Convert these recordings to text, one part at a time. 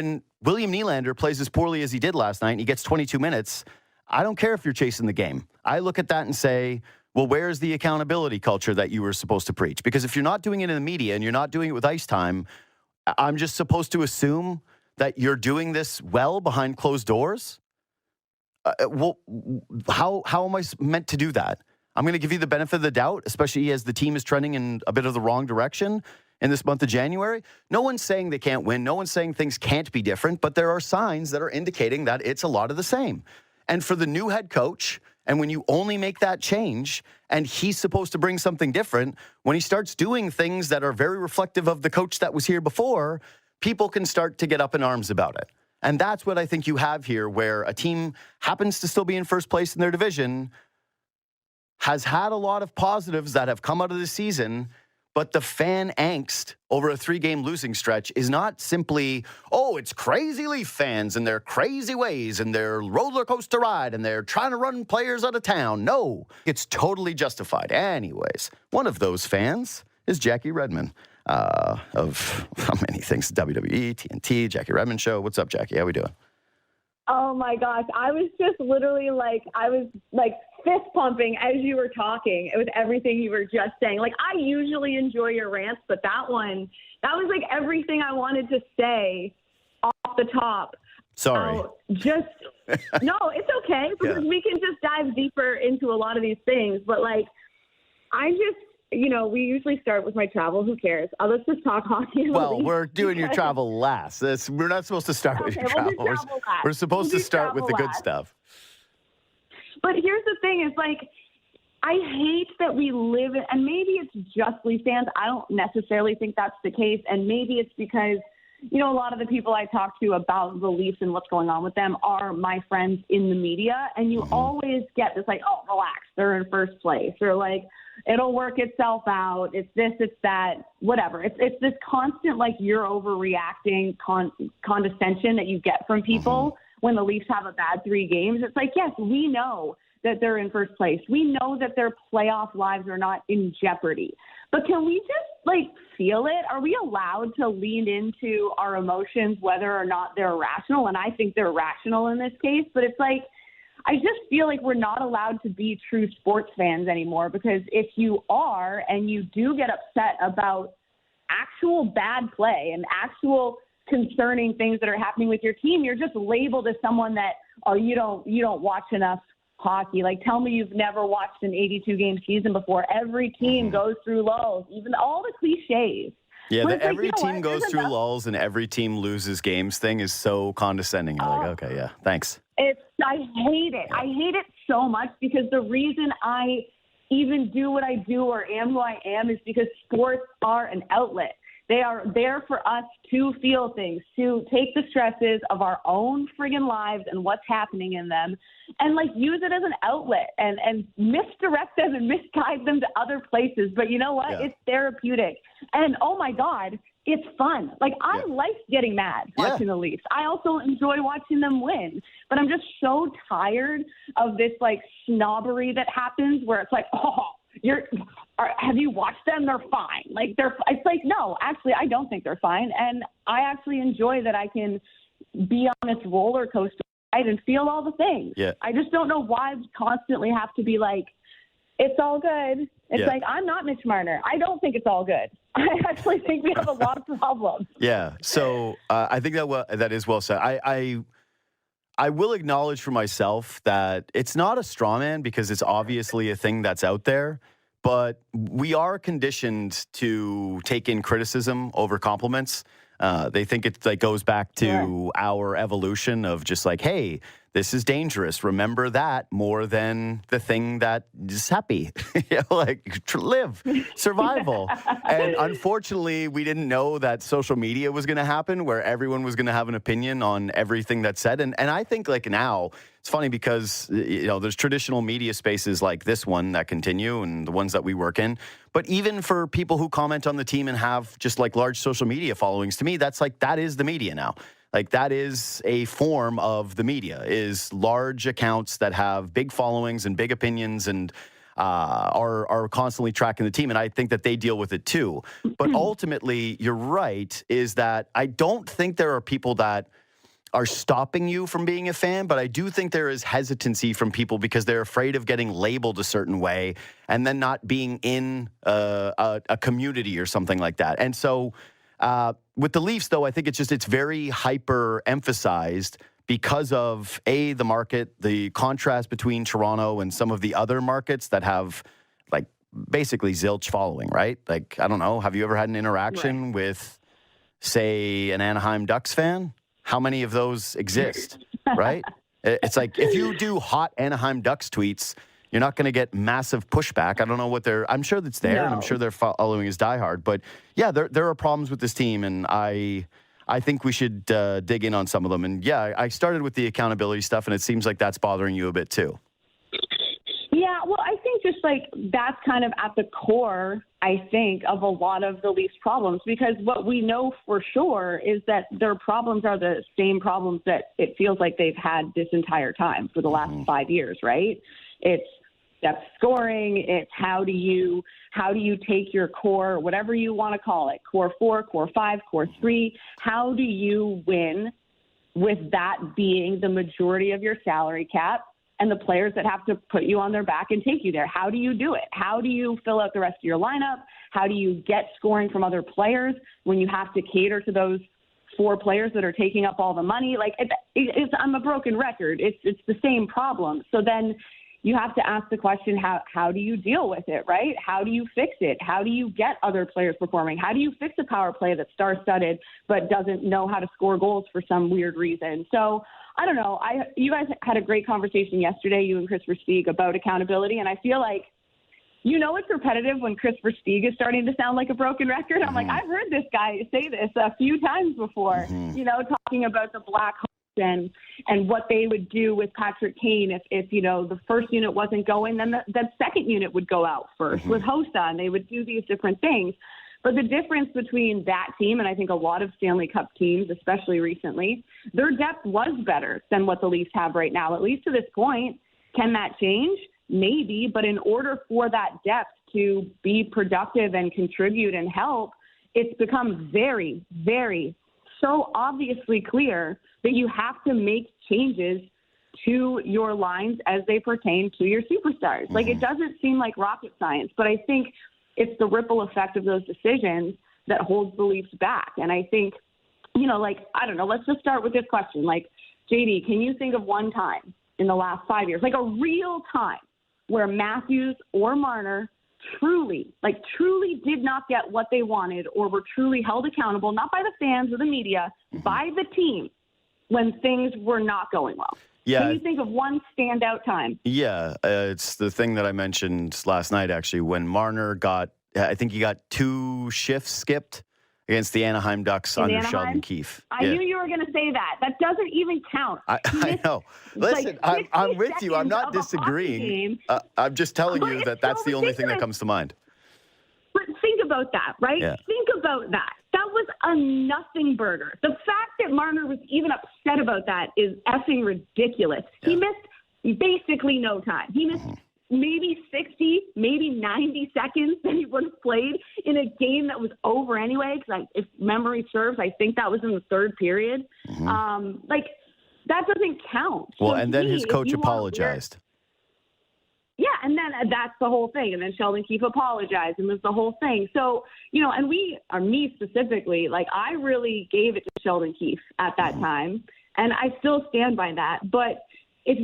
when William Nylander plays as poorly as he did last night and he gets 22 minutes, I don't care if you're chasing the game. I look at that and say, well, where's the accountability culture that you were supposed to preach? Because if you're not doing it in the media and you're not doing it with ice time, I'm just supposed to assume that you're doing this well behind closed doors? Well, how am I meant to do that? I'm going to give you the benefit of the doubt, especially as the team is trending in a bit of the wrong direction in this month of January. No one's saying they can't win. No one's saying things can't be different, but there are signs that are indicating that it's a lot of the same. And for the new head coach, and when you only make that change and he's supposed to bring something different, when he starts doing things that are very reflective of the coach that was here before, people can start to get up in arms about it. And that's what I think you have here, where a team happens to still be in first place in their division, has had a lot of positives that have come out of the season, but the fan angst over a 3-game losing stretch is not simply, oh, it's crazy Leaf fans and their crazy ways and their roller coaster ride and they're trying to run players out of town. No, it's totally justified. Anyways, one of those fans is Jackie Redmond of many things, WWE, TNT, Jackie Redmond Show. What's up, Jackie? How we doing? Oh, my gosh. I was just literally fist pumping as you were talking with everything you were just saying. Like, I usually enjoy your rants, but that was like everything I wanted to say off the top. Sorry. No, it's okay, because we can just dive deeper into a lot of these things. But we usually start with my travel. Who cares? Let's just talk hockey. Well, we're doing your travel last. We're not supposed to start with your travel. We're supposed to start with the good stuff. But here's the thing, is I hate that we live in, and maybe it's just Leaf fans. I don't necessarily think that's the case. And maybe it's because, a lot of the people I talk to about the Leafs and what's going on with them are my friends in the media. And you always get this oh, relax, they're in first place. Or it'll work itself out. It's this, it's that, whatever. It's this constant, you're overreacting condescension that you get from people when the Leafs have a bad 3 games. It's yes, we know that they're in first place. We know that their playoff lives are not in jeopardy. But can we just, feel it? Are we allowed to lean into our emotions, whether or not they're rational? And I think they're rational in this case. But it's I just feel like we're not allowed to be true sports fans anymore, because if you are and you do get upset about actual bad play and actual concerning things that are happening with your team, you're just labeled as someone that, oh, you don't watch enough hockey. Tell me you've never watched an 82-game season before. Every team goes through lulls, even all the cliches. Yeah, every team goes through lulls and every team loses games thing is so condescending. You're okay, yeah, thanks. I hate it. I hate it so much, because the reason I even do what I do or am who I am is because sports are an outlet. They are there for us to feel things, to take the stresses of our own friggin' lives and what's happening in them, and use it as an outlet and misdirect them and misguide them to other places. But you know what? Yeah. It's therapeutic. And oh my God, it's fun. I like getting mad watching the Leafs. I also enjoy watching them win. But I'm just so tired of this snobbery that happens where it's have you watched them? They're fine. No, actually, I don't think they're fine. And I actually enjoy that I can be on this roller coaster ride and feel all the things. Yeah. I just don't know why we constantly have to be it's all good. It's I'm not Mitch Marner. I don't think it's all good. I actually think we have a lot of problems. Yeah. So I think that is well said. I will acknowledge for myself that it's not a straw man, because it's obviously a thing that's out there, but we are conditioned to take in criticism over compliments. They think it goes back to our evolution of just hey, this is dangerous. Remember that more than the thing that is happy. Live, survival. And unfortunately, we didn't know that social media was going to happen, where everyone was going to have an opinion on everything that's said. And I think now, it's funny because, there's traditional media spaces like this one that continue and the ones that we work in. But even for people who comment on the team and have just large social media followings, to me, that's that is the media now. That is a form of the media, is large accounts that have big followings and big opinions. And are constantly tracking the team, and I think that they deal with it too. But ultimately, you're right, is that I don't think there are people that are stopping you from being a fan, but I do think there is hesitancy from people because they're afraid of getting labeled a certain way and then not being in a community or something like that. And so with the Leafs, though, I think it's very hyper emphasized because of the market, the contrast between Toronto and some of the other markets that have like basically zilch following, right? Like, I don't know. Have you ever had an interaction with, say, an Anaheim Ducks fan? How many of those exist, right? It's like if you do hot Anaheim Ducks tweets, you're not going to get massive pushback. I don't know what I'm sure that's there, and I'm sure their following is diehard. But yeah, there are problems with this team, and I think we should dig in on some of them. And yeah, I started with the accountability stuff, and it seems like that's bothering you a bit too. Yeah, well, I think just like that's kind of at the core, I think, of a lot of the Leafs problems, because what we know for sure is that their problems are the same problems that it feels like they've had this entire time for the last 5 years, right? It's depth scoring. It's how do you take your core, whatever you want to call it, core 4, core 5, core 3, how do you win with that being the majority of your salary cap and the players that have to put you on their back and take you there? How do you do it? How do you fill out the rest of your lineup? How do you get scoring from other players when you have to cater to those 4 players that are taking up all the money? Like, I'm a broken record. It's the same problem. So then you have to ask the question, how do you deal with it, right? How do you fix it? How do you get other players performing? How do you fix a power play that's star-studded but doesn't know how to score goals for some weird reason? So I don't know. You guys had a great conversation yesterday, you and Chris Versteeg, about accountability, and I feel like, it's repetitive when Chris Versteeg is starting to sound like a broken record. I'm like, I've heard this guy say this a few times before, talking about the Black Hawks and what they would do with Patrick Kane if the first unit wasn't going, then the second unit would go out first with Hossa, and they would do these different things. But the difference between that team and I think a lot of Stanley Cup teams, especially recently, their depth was better than what the Leafs have right now, at least to this point. Can that change? Maybe. But in order for that depth to be productive and contribute and help, it's become very, very so obviously clear that you have to make changes to your lines as they pertain to your superstars. Like, it doesn't seem like rocket science, but I think it's the ripple effect of those decisions that holds the Leafs back. And I think, I don't know, let's just start with this question. Like, JD, can you think of one time in the last 5 years, like a real time, where Matthews or Marner truly did not get what they wanted or were truly held accountable, not by the fans or the media, by the team when things were not going well? Yeah. Can you think of one standout time? Yeah, it's the thing that I mentioned last night, actually, when Marner got 2 shifts skipped against the Anaheim Ducks under Sheldon Keefe. I knew you were going to say that. That doesn't even count. I know. Listen, I'm with you. I'm not disagreeing. I'm just telling you that that's the only thing that comes to mind. But think about that, right? Yeah. Think about that. That was a nothing burger. The fact that Marner was even upset about that is effing ridiculous. Yeah. He missed basically no time. He missed maybe 60, maybe 90 seconds that he would have played in a game that was over anyway, because if memory serves, I think that was in the third period. That doesn't count. Well, and then his coach apologized. Yeah, and then that's the whole thing. And then Sheldon Keefe apologized, and there's the whole thing. So, and me specifically, like, I really gave it to Sheldon Keefe at that time, and I still stand by that. But if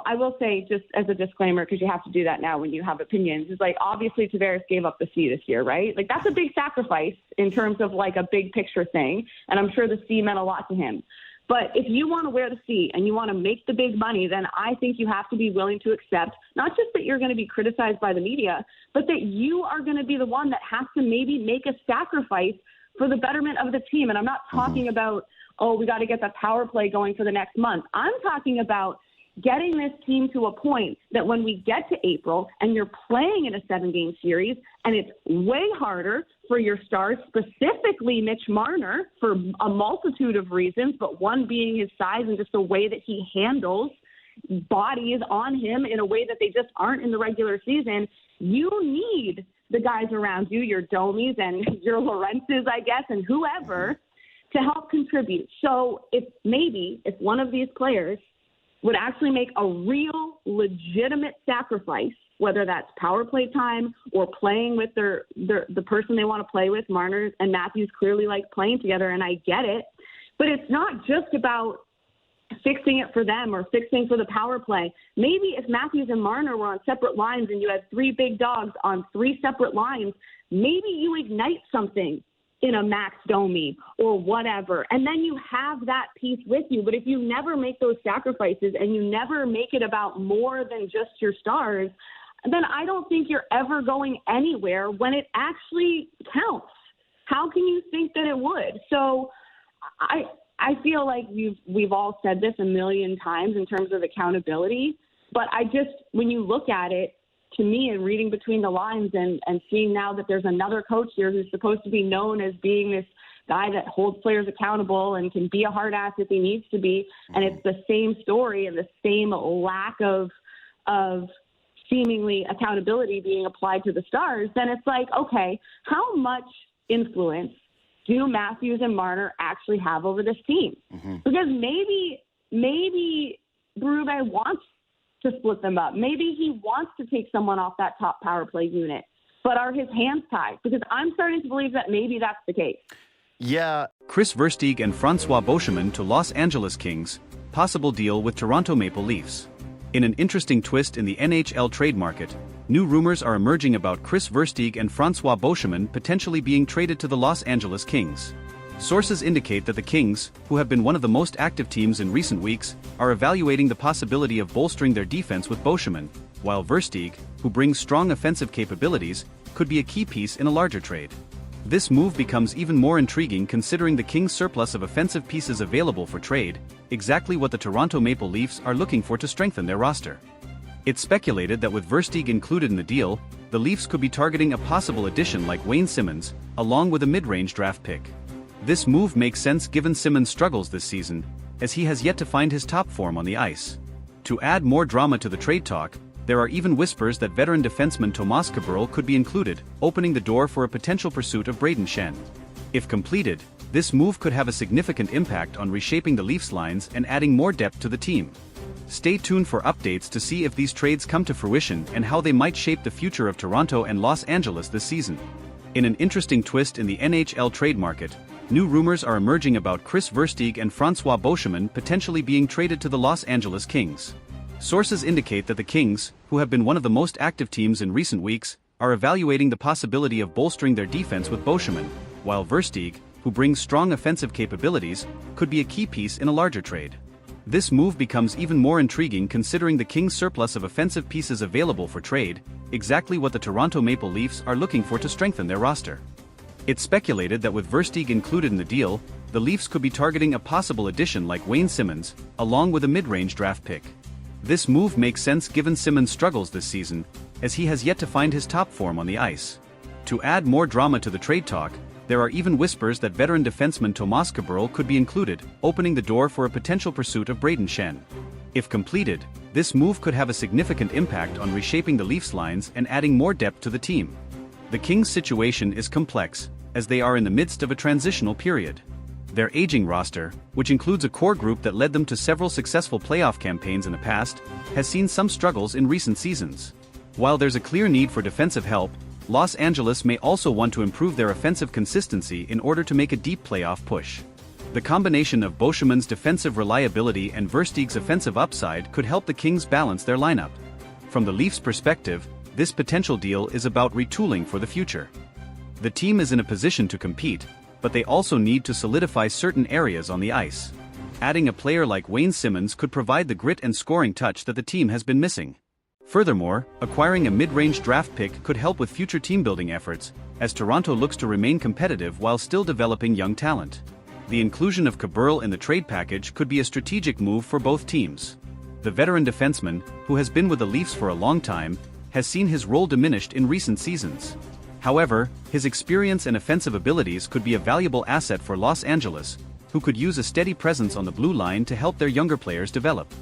I will say, just as a disclaimer, because you have to do that now when you have opinions, is like, obviously Tavares gave up the C this year, right? Like, that's a big sacrifice in terms of like a big picture thing. And I'm sure the C meant a lot to him. But if you want to wear the C and you want to make the big money, then I think you have to be willing to accept not just that you're going to be criticized by the media, but that you are going to be the one that has to maybe make a sacrifice for the betterment of the team. And I'm not talking about, we got to get the power play going for the next month. I'm talking about getting this team to a point that when we get to April and you're playing in a 7-game series and it's way harder for your stars, specifically Mitch Marner, for a multitude of reasons, but one being his size and just the way that he handles bodies on him in a way that they just aren't in the regular season. You need the guys around you, your Domies and your Lorenzes, I guess, and whoever, to help contribute. So if one of these players would actually make a real legitimate sacrifice, whether that's power play time or playing with the person they want to play with, Marner and Matthews clearly like playing together, and I get it. But it's not just about fixing it for them or fixing for the power play. Maybe if Matthews and Marner were on separate lines and you had three big dogs on three separate lines, maybe you ignite something in a Max Domi or whatever, and then you have that piece with you. But if you never make those sacrifices and you never make it about more than just your stars, then I don't think you're ever going anywhere when it actually counts. How can you think that it would? So I feel like we've all said this a million times in terms of accountability, but when you look at it, to me, and reading between the lines and seeing now that there's another coach here who's supposed to be known as being this guy that holds players accountable and can be a hard ass if he needs to be, and it's the same story and the same lack of seemingly accountability being applied to the stars, then it's like, okay, how much influence do Matthews and Marner actually have over this team? Mm-hmm. Because maybe Berube wants to split them up. Maybe he wants to take someone off that top power play unit. But are his hands tied? Because I'm starting to believe that maybe that's the case. Yeah. Chris Versteeg and Francois Beauchemin to Los Angeles Kings, possible deal with Toronto Maple Leafs. In an interesting twist in the NHL trade market, new rumors are emerging about Chris Versteeg and Francois Beauchemin potentially being traded to the Los Angeles Kings. Sources indicate that the Kings, who have been one of the most active teams in recent weeks, are evaluating the possibility of bolstering their defense with Beauchemin, while Versteeg, who brings strong offensive capabilities, could be a key piece in a larger trade. This move becomes even more intriguing considering the Kings' surplus of offensive pieces available for trade, exactly what the Toronto Maple Leafs are looking for to strengthen their roster. It's speculated that with Versteeg included in the deal, the Leafs could be targeting a possible addition like Wayne Simmonds, along with a mid-range draft pick. This move makes sense given Simmonds' struggles this season, as he has yet to find his top form on the ice. To add more drama to the trade talk, there are even whispers that veteran defenseman Tomas Kaberle could be included, opening the door for a potential pursuit of Brayden Schenn. If completed, this move could have a significant impact on reshaping the Leafs lines and adding more depth to the team. Stay tuned for updates to see if these trades come to fruition and how they might shape the future of Toronto and Los Angeles this season. In an interesting twist in the NHL trade market, new rumors are emerging about Chris Versteeg and Francois Beauchemin potentially being traded to the Los Angeles Kings. Sources indicate that the Kings, who have been one of the most active teams in recent weeks, are evaluating the possibility of bolstering their defense with Beauchemin, while Versteeg, who brings strong offensive capabilities, could be a key piece in a larger trade. This move becomes even more intriguing considering the Kings' surplus of offensive pieces available for trade, exactly what the Toronto Maple Leafs are looking for to strengthen their roster. It's speculated that with Versteeg included in the deal, the Leafs could be targeting a possible addition like Wayne Simmonds, along with a mid-range draft pick. This move makes sense given Simmonds' struggles this season, as he has yet to find his top form on the ice. To add more drama to the trade talk, there are even whispers that veteran defenseman Tomas Kaberle could be included, opening the door for a potential pursuit of Brayden Schenn. If completed, this move could have a significant impact on reshaping the Leafs lines and adding more depth to the team. The Kings' situation is complex, as they are in the midst of a transitional period. Their aging roster, which includes a core group that led them to several successful playoff campaigns in the past, has seen some struggles in recent seasons. While there's a clear need for defensive help, Los Angeles may also want to improve their offensive consistency in order to make a deep playoff push. The combination of Beauchemin's defensive reliability and Versteeg's offensive upside could help the Kings balance their lineup. From the Leafs' perspective, this potential deal is about retooling for the future. The team is in a position to compete, but they also need to solidify certain areas on the ice. Adding a player like Wayne Simmonds could provide the grit and scoring touch that the team has been missing. Furthermore, acquiring a mid-range draft pick could help with future team-building efforts, as Toronto looks to remain competitive while still developing young talent. The inclusion of Kaberle in the trade package could be a strategic move for both teams. The veteran defenseman, who has been with the Leafs for a long time, has seen his role diminished in recent seasons. However, his experience and offensive abilities could be a valuable asset for Los Angeles, who could use a steady presence on the blue line to help their younger players develop.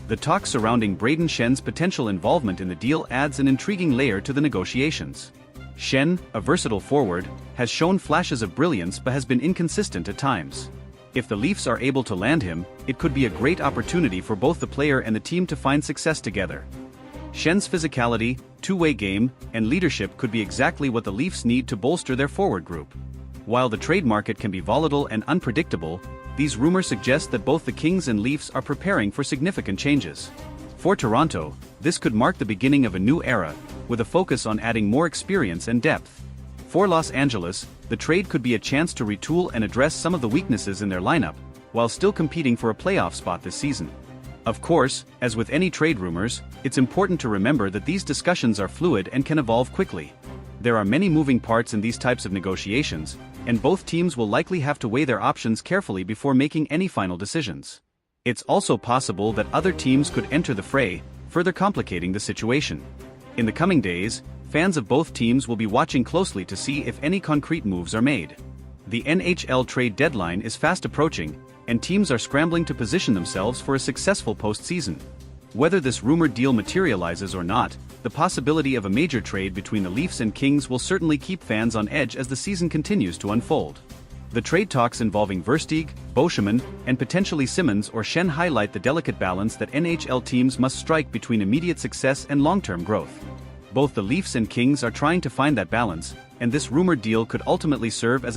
The talk surrounding Braden Shen's potential involvement in the deal adds an intriguing layer to the negotiations. Shen, a versatile forward, has shown flashes of brilliance but has been inconsistent at times. If the Leafs are able to land him, it could be a great opportunity for both the player and the team to find success together. Shen's physicality, two-way game, and leadership could be exactly what the Leafs need to bolster their forward group. While the trade market can be volatile and unpredictable, these rumors suggest that both the Kings and Leafs are preparing for significant changes. For Toronto, this could mark the beginning of a new era, with a focus on adding more experience and depth. For Los Angeles, the trade could be a chance to retool and address some of the weaknesses in their lineup, while still competing for a playoff spot this season. Of course, as with any trade rumors, it's important to remember that these discussions are fluid and can evolve quickly. There are many moving parts in these types of negotiations, and both teams will likely have to weigh their options carefully before making any final decisions. It's also possible that other teams could enter the fray, further complicating the situation. In the coming days, fans of both teams will be watching closely to see if any concrete moves are made. The NHL trade deadline is fast approaching, and teams are scrambling to position themselves for a successful postseason. Whether this rumored deal materializes or not, the possibility of a major trade between the Leafs and Kings will certainly keep fans on edge as the season continues to unfold. The trade talks involving Versteeg, Boschman, and potentially Simmons or Shen highlight the delicate balance that NHL teams must strike between immediate success and long-term growth. Both the Leafs and Kings are trying to find that balance, and this rumored deal could ultimately serve as a